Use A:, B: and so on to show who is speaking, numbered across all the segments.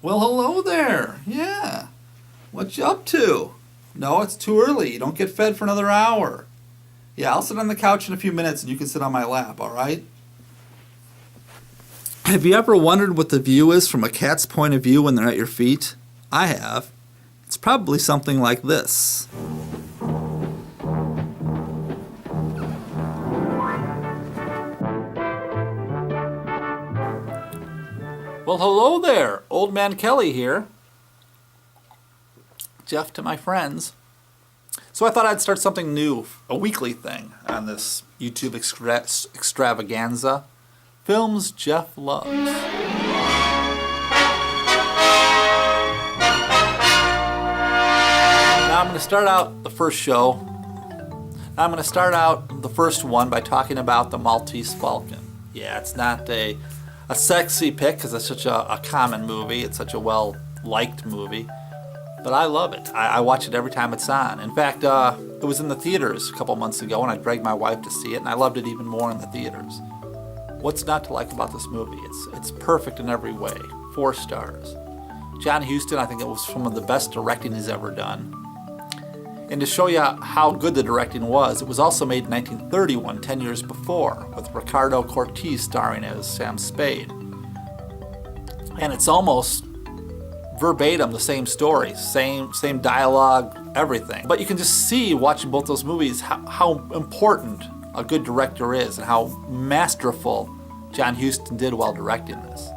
A: Well, hello there. Yeah. What you up to? No, it's too early. You don't get fed for another hour. Yeah, I'll sit on the couch in a few minutes and you can sit on my lap, all right? Have you ever wondered what the view is from a cat's point of view when they're at your feet? I have. It's probably something like this. Well, hello there. Old Man Kelley here. Jeff to my friends. So I thought I'd start something new, a weekly thing on this YouTube extravaganza. Films Jeff loves. Now I'm going to start out the first show. I'm going to start out the first one by talking about the Maltese Falcon. Yeah, it's not a sexy pick because it's such a common movie. It's such a well-liked movie. But I love it. I watch it every time it's on. In fact, it was in the theaters a couple months ago, and I dragged my wife to see it, and I loved it even more in the theaters. What's not to like about this movie? It's perfect in every way. 4 stars. John Huston, I think it was some of the best directing he's ever done. And to show you how good the directing was, it was also made in 1931, 10 years before, with Ricardo Cortez starring as Sam Spade. And it's almost verbatim the same story, same dialogue, everything. But you can just see, watching both those movies, how important a good director is and how masterful John Huston did while directing this.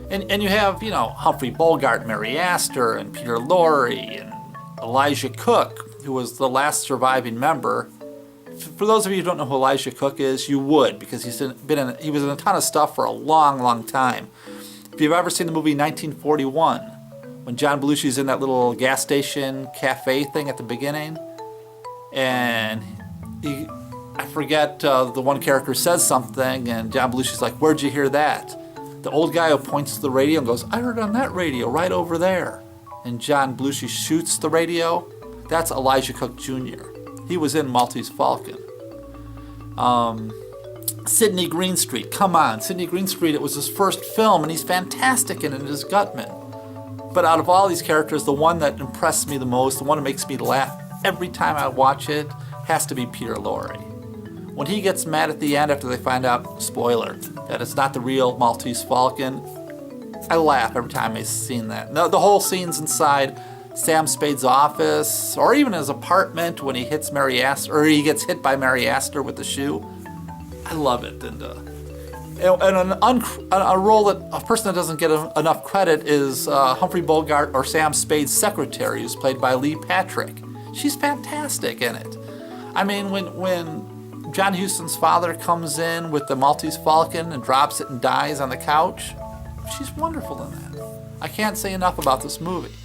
A: And you have, Humphrey Bogart, Mary Astor, and Peter Lorre, and Elijah Cook, who was the last surviving member. For those of you who don't know who Elijah Cook is, you would, because he was in a ton of stuff for a long, long time. If you've ever seen the movie 1941, when John Belushi's in that little gas station cafe thing at the beginning, and I forget, the one character says something, and John Belushi's like, "Where'd you hear that?" The old guy who points to the radio and goes, "I heard it on that radio right over there." And John Belushi shoots the radio. That's Elijah Cook Jr. He was in Maltese Falcon. Sidney Greenstreet, come on. Sidney Greenstreet, it was his first film, and he's fantastic in it as Gutman. But out of all these characters, the one that impressed me the most, the one that makes me laugh every time I watch it, has to be Peter Lorre. When he gets mad at the end after they find out, spoiler, that it's not the real Maltese Falcon, I laugh every time I've seen that. The whole scene's inside Sam Spade's office, or even his apartment when he hits Mary Astor, or he gets hit by Mary Astor with the shoe. I love it. And a role that a person that doesn't get enough credit is Humphrey Bogart or Sam Spade's secretary, who's played by Lee Patrick. She's fantastic in it. I mean, when John Huston's father comes in with the Maltese Falcon and drops it and dies on the couch, she's wonderful in that. I can't say enough about this movie.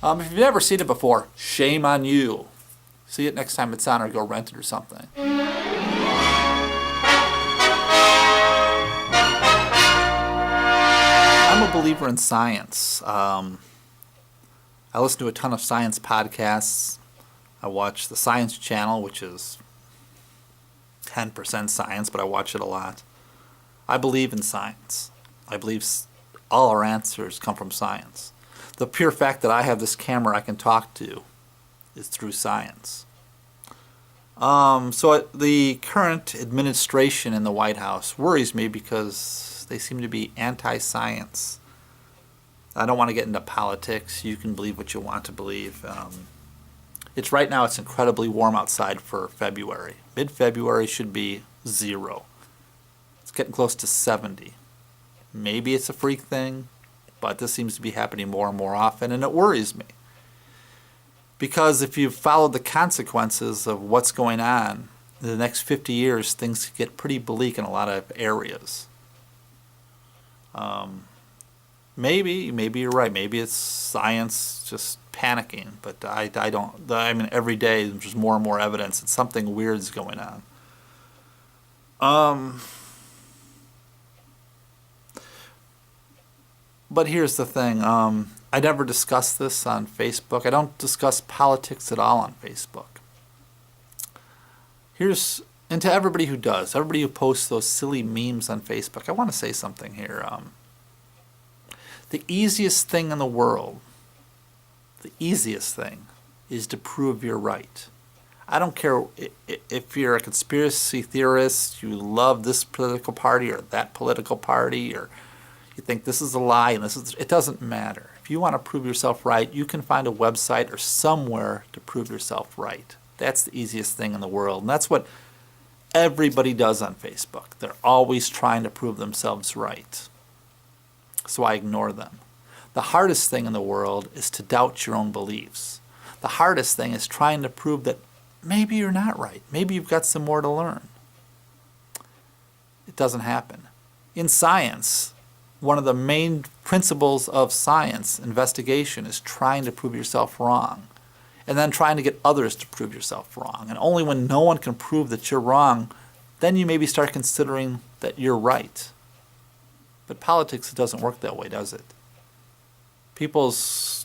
A: If you've never seen it before, shame on you. See it next time it's on, or go rent it or something. I'm a believer in science. I listen to a ton of science podcasts. I watch the Science Channel, which is 10% science, but I watch it a lot. I believe in science. I believe all our answers come from science. The pure fact that I have this camera I can talk to is through science. So the current administration in the White House worries me because they seem to be anti-science. I don't want to get into politics. You can believe what you want to believe. Right now it's incredibly warm outside for February. Mid-February should be 0. It's getting close to 70. Maybe it's a freak thing, but this seems to be happening more and more often, and it worries me. Because if you've followed the consequences of what's going on, in the next 50 years, things could get pretty bleak in a lot of areas. Maybe you're right. Maybe it's science just panicking, but I don't. I mean, every day there's just more and more evidence that something weird's going on. But here's the thing. I never discuss this on Facebook. I don't discuss politics at all on Facebook. And to everybody who does, everybody who posts those silly memes on Facebook, I want to say something here. The easiest thing in the world, the easiest thing, is to prove you're right. I don't care if you're a conspiracy theorist, you love this political party or that political party, or you think this is a lie and it doesn't matter. If you want to prove yourself right, you can find a website or somewhere to prove yourself right. That's the easiest thing in the world. And that's what everybody does on Facebook. They're always trying to prove themselves right. So I ignore them. The hardest thing in the world is to doubt your own beliefs. The hardest thing is trying to prove that maybe you're not right. Maybe you've got some more to learn. It doesn't happen. In science, one of the main principles of science investigation is trying to prove yourself wrong, and then trying to get others to prove yourself wrong. And only when no one can prove that you're wrong, then you maybe start considering that you're right. But politics, it doesn't work that way, does it? People's,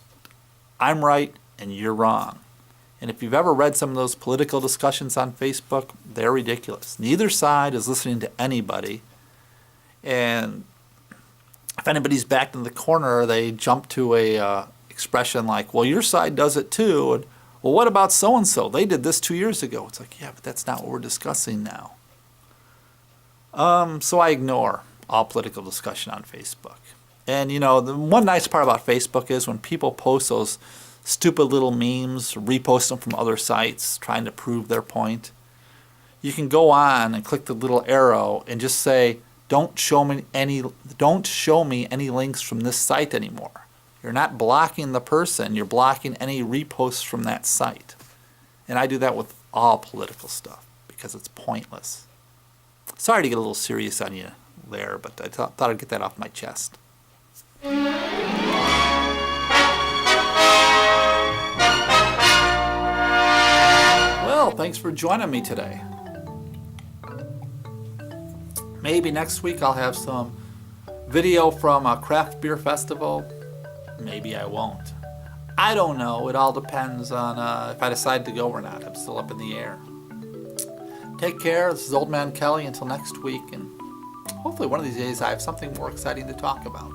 A: I'm right and you're wrong. And if you've ever read some of those political discussions on Facebook, they're ridiculous. Neither side is listening to anybody. And if anybody's backed in the corner, they jump to a expression like, well, your side does it too. And, well, what about so-and-so? They did this 2 years ago. It's like, yeah, but that's not what we're discussing now. So I ignore all political discussion on Facebook. And, you know, the one nice part about Facebook is when people post those stupid little memes, repost them from other sites, trying to prove their point, you can go on and click the little arrow and just say, don't show me any links from this site anymore. You're not blocking the person, you're blocking any reposts from that site. And I do that with all political stuff because it's pointless. Sorry to get a little serious on you there, but I thought I'd get that off my chest. Well, thanks for joining me today. Maybe next week I'll have some video from a craft beer festival. Maybe I won't. I don't know. It all depends on if I decide to go or not. I'm still up in the air. Take care. This is Old Man Kelley. Until next week. And hopefully one of these days I have something more exciting to talk about.